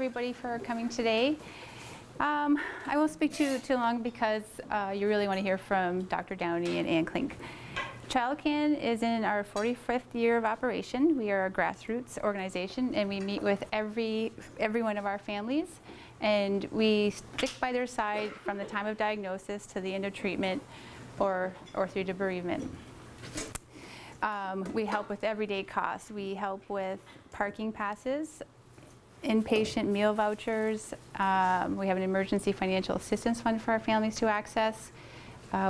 everybody for coming today. I won't speak too long because you really want to hear from Dr. Downey and Ann Klink. Childcan is in our 45th year of operation. We are a grassroots organization and we meet with every one of our families, and we stick by their side from the time of diagnosis to the end of treatment or through to bereavement. We help with everyday costs. We help with parking passes, inpatient meal vouchers. We have an emergency financial assistance fund for our families to access.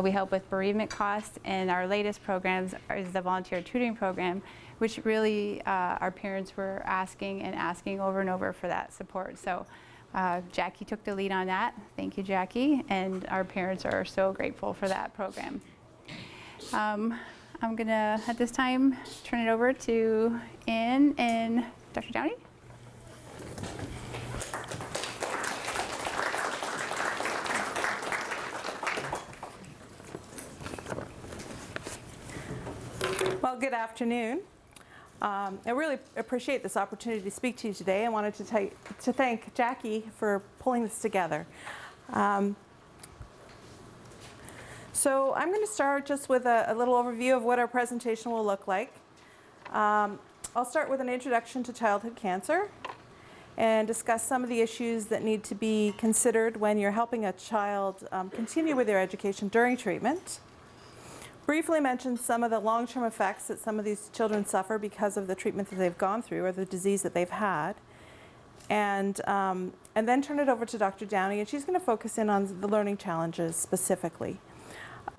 We help with bereavement costs, and our latest programs is the volunteer tutoring program, which really our parents were asking over and over for that support. So Jackie took the lead on that. Thank you, Jackie, and our parents are so grateful for that program. I'm gonna, at this time, turn it over to Ann and Dr. Downey. Well, good afternoon. I really appreciate this opportunity to speak to you today. I wanted to thank Jackie for pulling this together. So I'm going to start just with a little overview of what our presentation will look like. I'll start with an introduction to childhood cancer and discuss some of the issues that need to be considered when you're helping a child continue with their education during treatment. Briefly mention some of the long-term effects that some of these children suffer because of the treatment that they've gone through or the disease that they've had. And then turn it over to Dr. Downey, and she's going to focus in on the learning challenges specifically.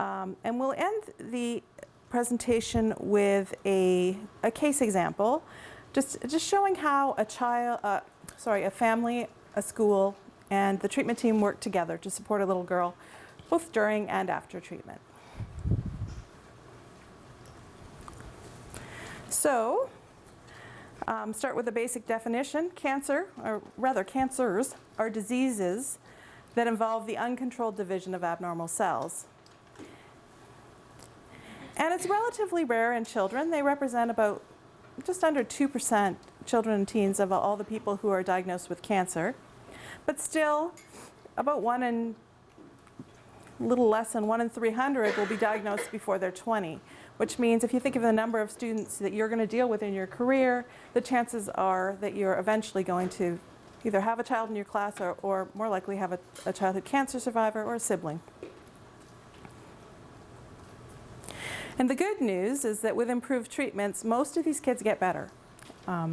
And we'll end the presentation with a case example, just showing how a family, a school, and the treatment team work together to support a little girl, both during and after treatment. So, start with a basic definition. Cancer, or rather cancers, are diseases that involve the uncontrolled division of abnormal cells. And it's relatively rare in children. They represent about just under 2% children and teens of all the people who are diagnosed with cancer. But still, about a little less than 1 in 300 will be diagnosed before they're 20, which means if you think of the number of students that you're going to deal with in your career, the chances are that you're eventually going to either have a child in your class or more likely have a childhood cancer survivor or a sibling. And the good news is that with improved treatments, most of these kids get better. I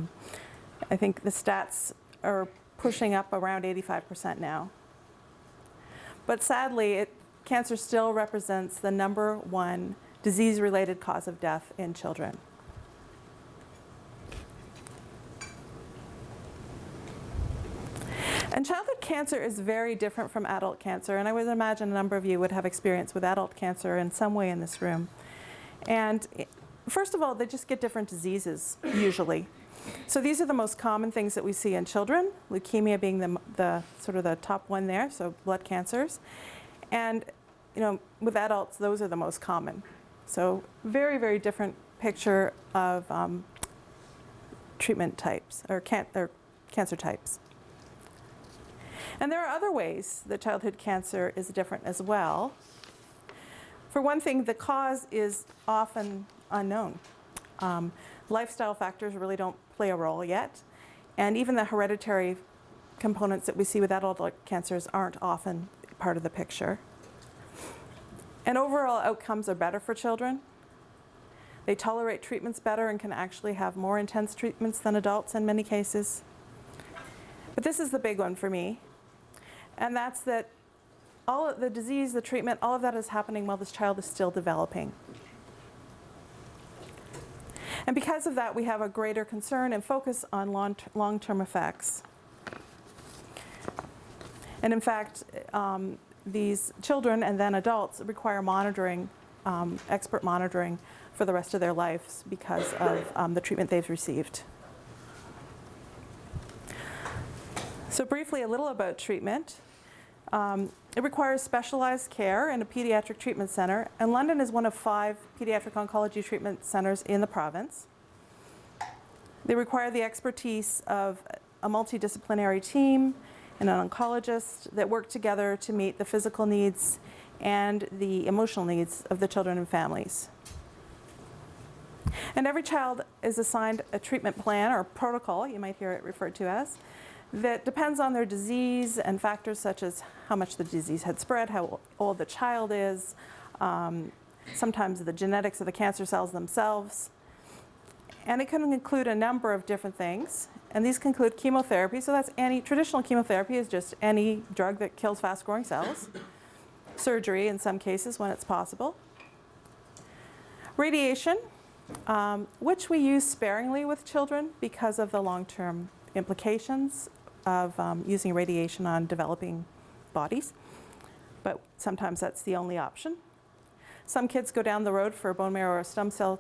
think the stats are pushing up around 85% now. But sadly, cancer still represents the #1 disease-related cause of death in children. And childhood cancer is very different from adult cancer, and I would imagine a number of you would have experience with adult cancer in some way in this room. And first of all, they just get different diseases, usually. So these are the most common things that we see in children, leukemia being the sort of the top one there, so blood cancers. And with adults, those are the most common. So very, very different picture of treatment types or cancer types. And there are other ways that childhood cancer is different as well. For one thing, the cause is often unknown. Lifestyle factors really don't play a role yet. And even the hereditary components that we see with adult cancers aren't often part of the picture. And overall outcomes are better for children. They tolerate treatments better and can actually have more intense treatments than adults in many cases. But this is the big one for me. And that's that all of the disease, the treatment, all of that is happening while this child is still developing. And because of that, we have a greater concern and focus on long-term effects. And in fact, these children and then adults require monitoring, expert monitoring for the rest of their lives because of the treatment they've received. So briefly, a little about treatment. It requires specialized care in a pediatric treatment center, and London is one of 5 pediatric oncology treatment centers in the province. They require the expertise of a multidisciplinary team and an oncologist that work together to meet the physical needs and the emotional needs of the children and families. And every child is assigned a treatment plan or protocol, you might hear it referred to as, that depends on their disease and factors such as how much the disease had spread, how old the child is, sometimes the genetics of the cancer cells themselves. And it can include a number of different things. And these can include chemotherapy. So that's traditional chemotherapy is just any drug that kills fast-growing cells. Surgery in some cases when it's possible. Radiation, which we use sparingly with children because of the long-term implications of using radiation on developing bodies. But sometimes that's the only option. Some kids go down the road for a bone marrow or stem cell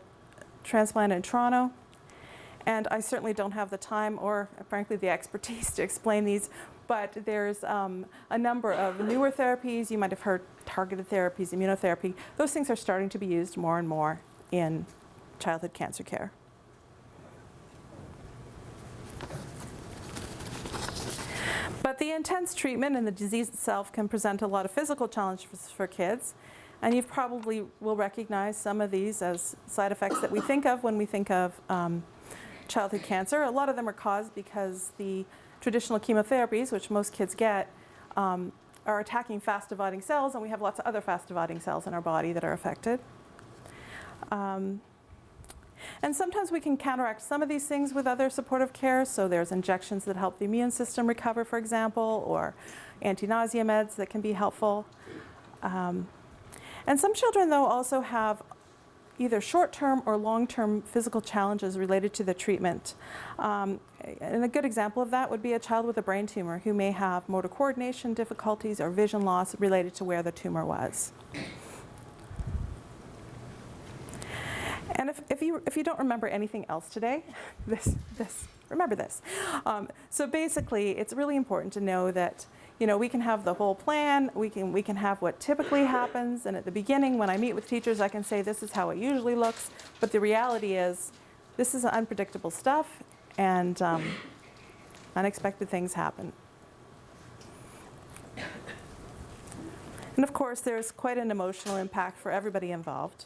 transplant in Toronto. And I certainly don't have the time or, frankly, the expertise to explain these. But there's a number of newer therapies. You might have heard targeted therapies, immunotherapy. Those things are starting to be used more and more in childhood cancer care. But the intense treatment and the disease itself can present a lot of physical challenges for kids. And you probably will recognize some of these as side effects that we think of when we think of childhood cancer. A lot of them are caused because the traditional chemotherapies, which most kids get, are attacking fast-dividing cells, and we have lots of other fast-dividing cells in our body that are affected. And sometimes we can counteract some of these things with other supportive care. So there's injections that help the immune system recover, for example, or anti-nausea meds that can be helpful. And some children, though, also have either short-term or long-term physical challenges related to the treatment. And a good example of that would be a child with a brain tumor who may have motor coordination difficulties or vision loss related to where the tumor was. And if you don't remember anything else today, remember this. So basically, it's really important to know that we can have the whole plan, we can have what typically happens, and at the beginning when I meet with teachers I can say this is how it usually looks, but the reality is this is unpredictable stuff and unexpected things happen. And of course there's quite an emotional impact for everybody involved.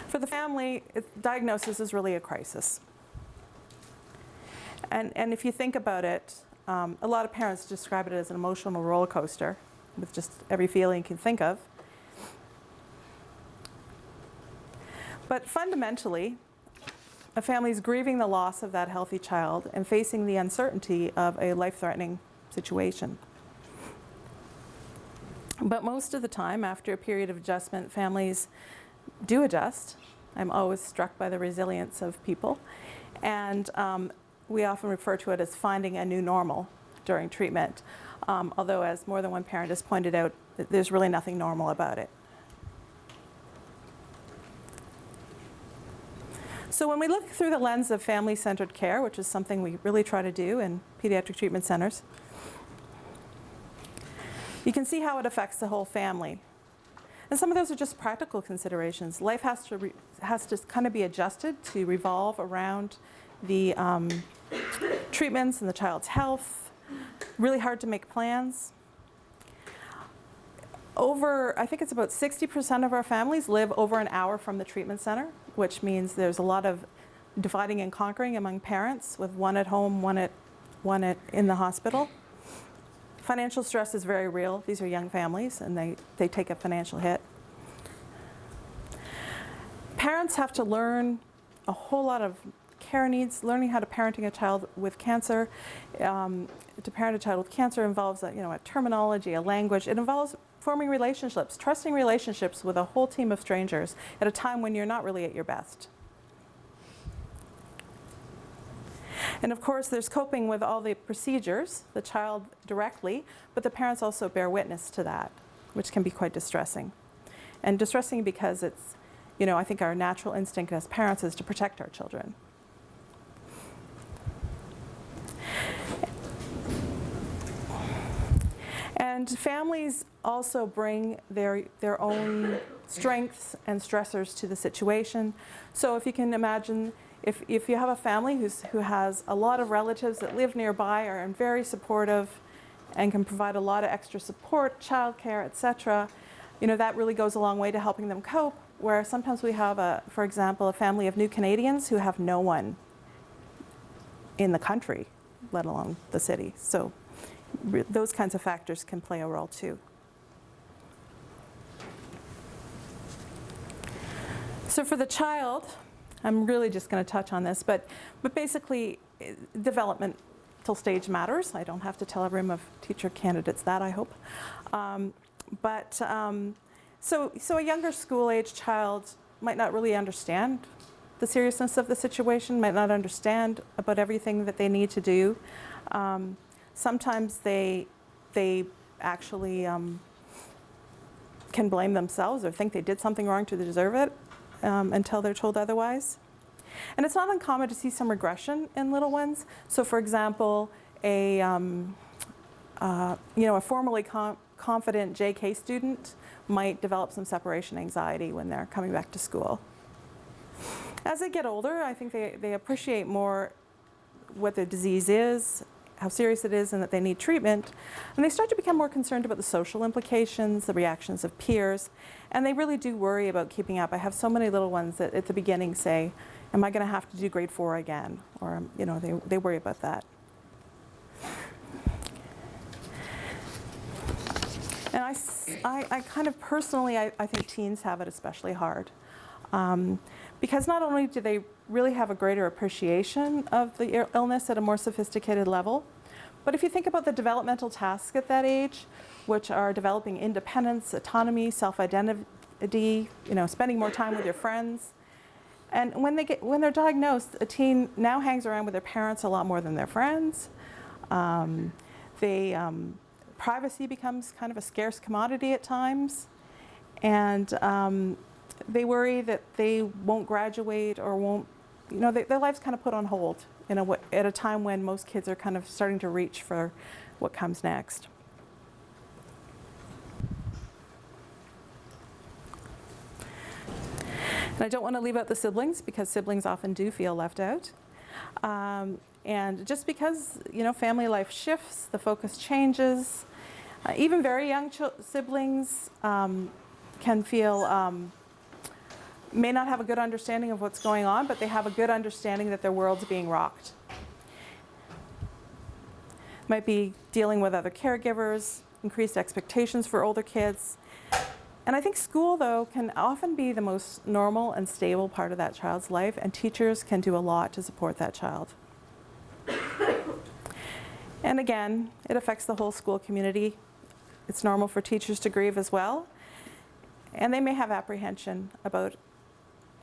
For the family, diagnosis is really a crisis. And if you think about it, a lot of parents describe it as an emotional roller coaster with just every feeling you can think of. But fundamentally, a family is grieving the loss of that healthy child and facing the uncertainty of a life-threatening situation. But most of the time, after a period of adjustment, families do adjust. I'm always struck by the resilience of people. And we often refer to it as finding a new normal during treatment. Although, as more than one parent has pointed out, there's really nothing normal about it. So when we look through the lens of family-centered care, which is something we really try to do in pediatric treatment centers, you can see how it affects the whole family. And some of those are just practical considerations. Life has to kind of be adjusted to revolve around the treatments and the child's health. Really hard to make plans. I think it's about 60% of our families live over an hour from the treatment center, which means there's a lot of dividing and conquering among parents, with one at home, one in the hospital. Financial stress is very real. These are young families, and they take a financial hit. Parents have to learn a whole lot of care needs. Learning how to parenting a child with cancer, to parent a child with cancer involves a terminology, a language. It involves forming relationships, trusting relationships with a whole team of strangers at a time when you're not really at your best. And of course, there's coping with all the procedures, the child directly, but the parents also bear witness to that, which can be quite distressing. And distressing because it's, I think our natural instinct as parents is to protect our children. And families also bring their own strengths and stressors to the situation. So if you can imagine, if you have a family who has a lot of relatives that live nearby, are very supportive, and can provide a lot of extra support, childcare, etc., that really goes a long way to helping them cope. Where sometimes we have, for example, a family of new Canadians who have no one in the country, let alone the city. So those kinds of factors can play a role too. So for the child, I'm really just going to touch on this, but basically developmental stage matters. I don't have to tell a room of teacher candidates that, I hope. So a younger school-age child might not really understand the seriousness of the situation, might not understand about everything that they need to do. Sometimes they actually can blame themselves or think they did something wrong to deserve it until they're told otherwise. And it's not uncommon to see some regression in little ones. So for example, a formerly confident JK student might develop some separation anxiety when they're coming back to school. As they get older, I think they appreciate more what the disease is, how serious it is, and that they need treatment. And they start to become more concerned about the social implications, the reactions of peers, and they really do worry about keeping up. I have so many little ones that at the beginning say, am I going to have to do grade 4 again? Or, they worry about that. And I kind of personally, I think teens have it especially hard. Because not only do they really have a greater appreciation of the illness at a more sophisticated level, but if you think about the developmental tasks at that age, which are developing independence, autonomy, self-identity, spending more time with your friends, and when they're diagnosed, a teen now hangs around with their parents a lot more than their friends. Privacy becomes kind of a scarce commodity at times, and they worry that they won't graduate or won't, their life's kind of put on hold at a time when most kids are kind of starting to reach for what comes next. And I don't want to leave out the siblings, because siblings often do feel left out. And just because, family life shifts, the focus changes. Even very young siblings can feel, may not have a good understanding of what's going on, but they have a good understanding that their world's being rocked. Might be dealing with other caregivers, increased expectations for older kids. And I think school, though, can often be the most normal and stable part of that child's life, and teachers can do a lot to support that child. And again, it affects the whole school community. It's normal for teachers to grieve as well. And they may have apprehension about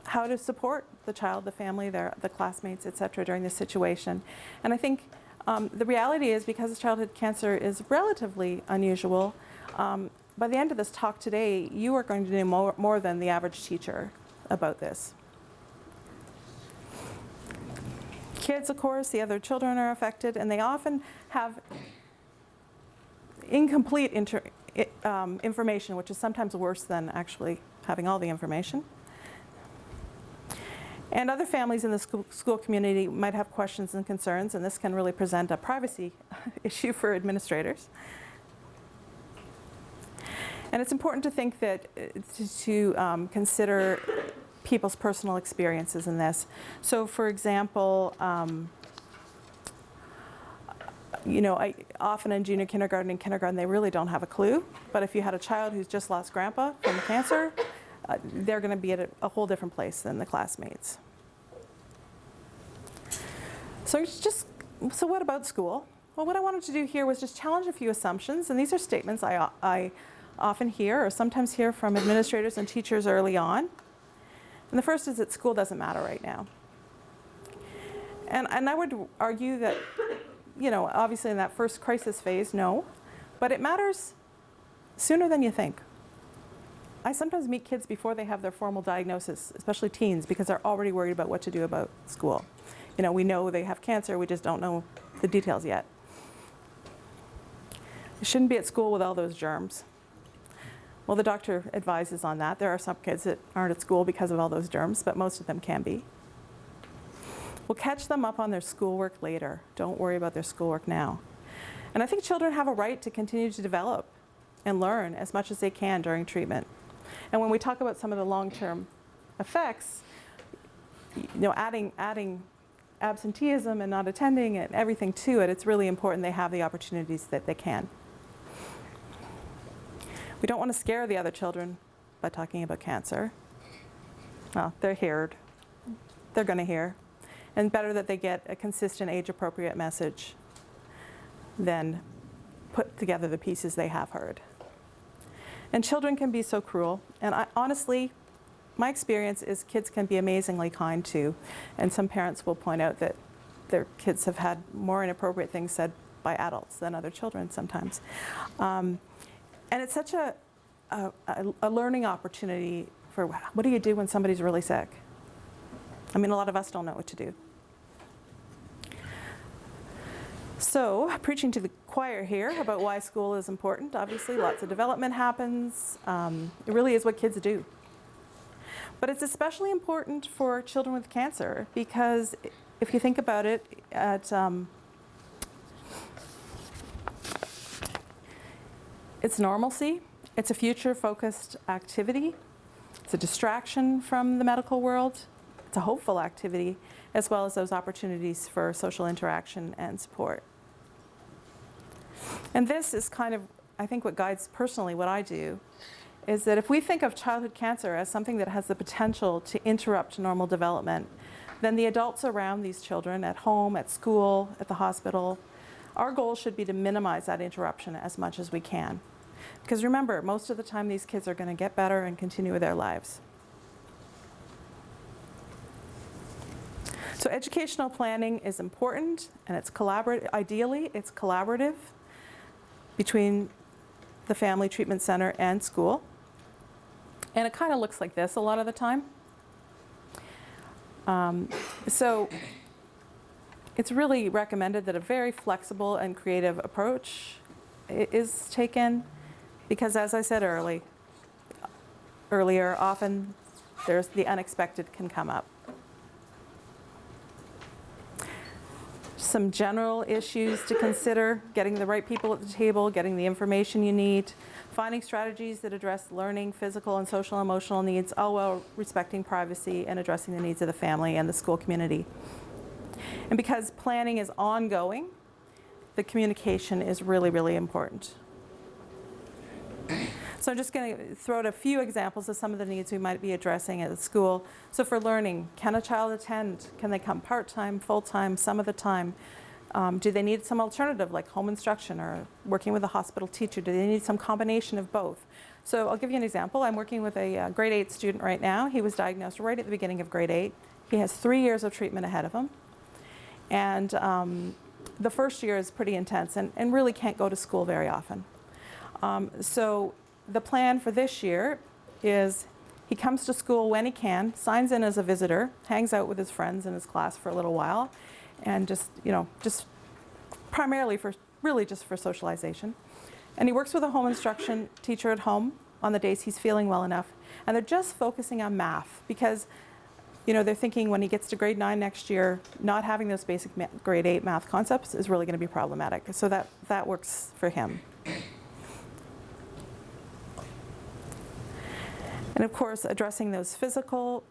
how to support the child, the family, the classmates, et cetera, during this situation. And I think the reality is, because childhood cancer is relatively unusual, by the end of this talk today, you are going to know more than the average teacher about this. Kids, of course, the other children are affected, and they often have incomplete information, which is sometimes worse than actually having all the information. And other families in the school community might have questions and concerns, and this can really present a privacy issue for administrators. And it's important to think that to consider people's personal experiences in this. So, for example, often in junior kindergarten and kindergarten, they really don't have a clue. But if you had a child who's just lost grandpa from cancer, they're going to be at a whole different place than the classmates. So what about school? Well, what I wanted to do here was just challenge a few assumptions, and these are statements I often hear or sometimes hear from administrators and teachers early on. And the first is that school doesn't matter right now. And I would argue that, obviously in that first crisis phase, no, but it matters sooner than you think. I sometimes meet kids before they have their formal diagnosis, especially teens, because they're already worried about what to do about school. We know they have cancer, we just don't know the details yet. You shouldn't be at school with all those germs. Well, the doctor advises on that. There are some kids that aren't at school because of all those germs, but most of them can be. We'll catch them up on their schoolwork later. Don't worry about their schoolwork now. And I think children have a right to continue to develop and learn as much as they can during treatment. And when we talk about some of the long-term effects, adding absenteeism and not attending and everything to it, it's really important they have the opportunities that they can. We don't want to scare the other children by talking about cancer. Well, they're heard. They're going to hear. And better that they get a consistent age-appropriate message than put together the pieces they have heard. And children can be so cruel. And honestly, my experience is kids can be amazingly kind too. And some parents will point out that their kids have had more inappropriate things said by adults than other children sometimes. And it's such a learning opportunity for what do you do when somebody's really sick? I mean, a lot of us don't know what to do. So, preaching to the choir here about why school is important. Obviously, lots of development happens. It really is what kids do. But it's especially important for children with cancer because if you think about it, it's normalcy. It's a future-focused activity. It's a distraction from the medical world. It's a hopeful activity, as well as those opportunities for social interaction and support. And this is kind of, I think, what guides personally what I do, is that if we think of childhood cancer as something that has the potential to interrupt normal development, then the adults around these children, at home, at school, at the hospital, our goal should be to minimize that interruption as much as we can. Because remember, most of the time these kids are going to get better and continue with their lives. So educational planning is important, and it's collaborative. Ideally, it's collaborative between the family treatment center and school. And it kind of looks like this a lot of the time. So it's really recommended that a very flexible and creative approach is taken because, as I said earlier, often there's the unexpected can come up. Some general issues to consider: getting the right people at the table, getting the information you need, finding strategies that address learning, physical and social emotional needs, all while respecting privacy and addressing the needs of the family and the school community. And because planning is ongoing, the communication is really, really important. So I'm just going to throw out a few examples of some of the needs we might be addressing at the school. So for learning, can a child attend? Can they come part-time, full-time, some of the time? Do they need some alternative like home instruction or working with a hospital teacher? Do they need some combination of both? So I'll give you an example. I'm working with a grade 8 student right now. He was diagnosed right at the beginning of grade 8. He has 3 years of treatment ahead of him. And the first year is pretty intense and really can't go to school very often. So the plan for this year is he comes to school when he can, signs in as a visitor, hangs out with his friends in his class for a little while, and just primarily just for socialization. And he works with a home instruction teacher at home on the days he's feeling well enough. And they're just focusing on math because they're thinking when he gets to grade 9 next year, not having those basic grade 8 math concepts is really going to be problematic. So that works for him. And of course, addressing those physical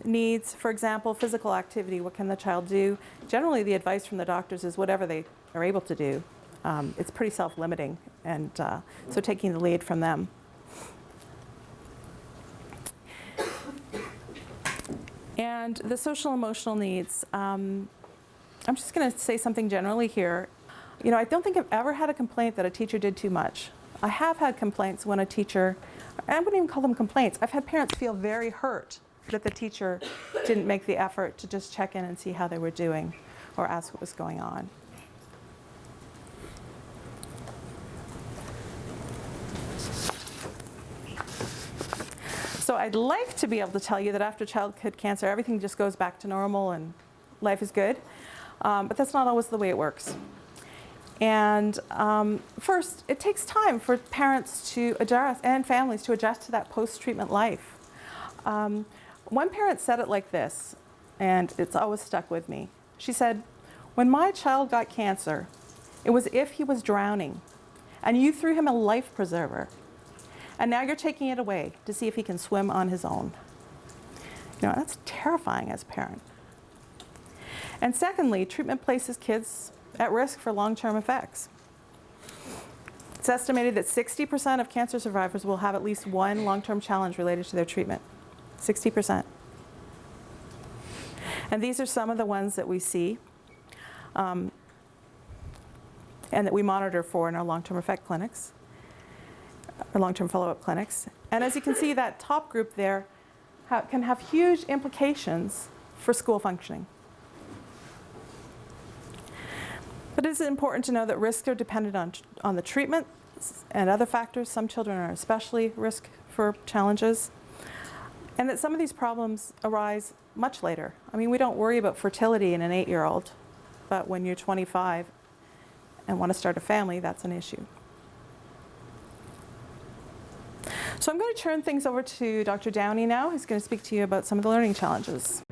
needs. For example, physical activity, what can the child do? Generally, the advice from the doctors is whatever they are able to do. It's pretty self-limiting, and so taking the lead from them. And the social emotional needs, I'm just going to say something generally here. I don't think I've ever had a complaint that a teacher did too much. I have had complaints when a teacher, I wouldn't even call them complaints, I've had parents feel very hurt that the teacher didn't make the effort to just check in and see how they were doing or ask what was going on. So I'd like to be able to tell you that after childhood cancer, everything just goes back to normal and life is good. But that's not always the way it works. And first, it takes time for parents to adjust and families to adjust to that post-treatment life. One parent said it like this: and it's always stuck with me. She said, "When my child got cancer, it was if he was drowning, and you threw him a life preserver, and now you're taking it away to see if he can swim on his own." You know, that's terrifying as a parent. And secondly, treatment places kids at risk for long-term effects. It's estimated that 60% of cancer survivors will have at least one long-term challenge related to their treatment. 60%. And these are some of the ones that we see and that we monitor for in our long-term effect clinics, or long-term follow-up clinics. And as you can see, that top group there can have huge implications for school functioning. But it is important to know that risks are dependent on the treatment and other factors. Some children are especially risk for challenges. And that some of these problems arise much later. I mean, we don't worry about fertility in an 8-year-old, but when you're 25 and want to start a family, that's an issue. So I'm going to turn things over to Dr. Downey now, who's going to speak to you about some of the learning challenges.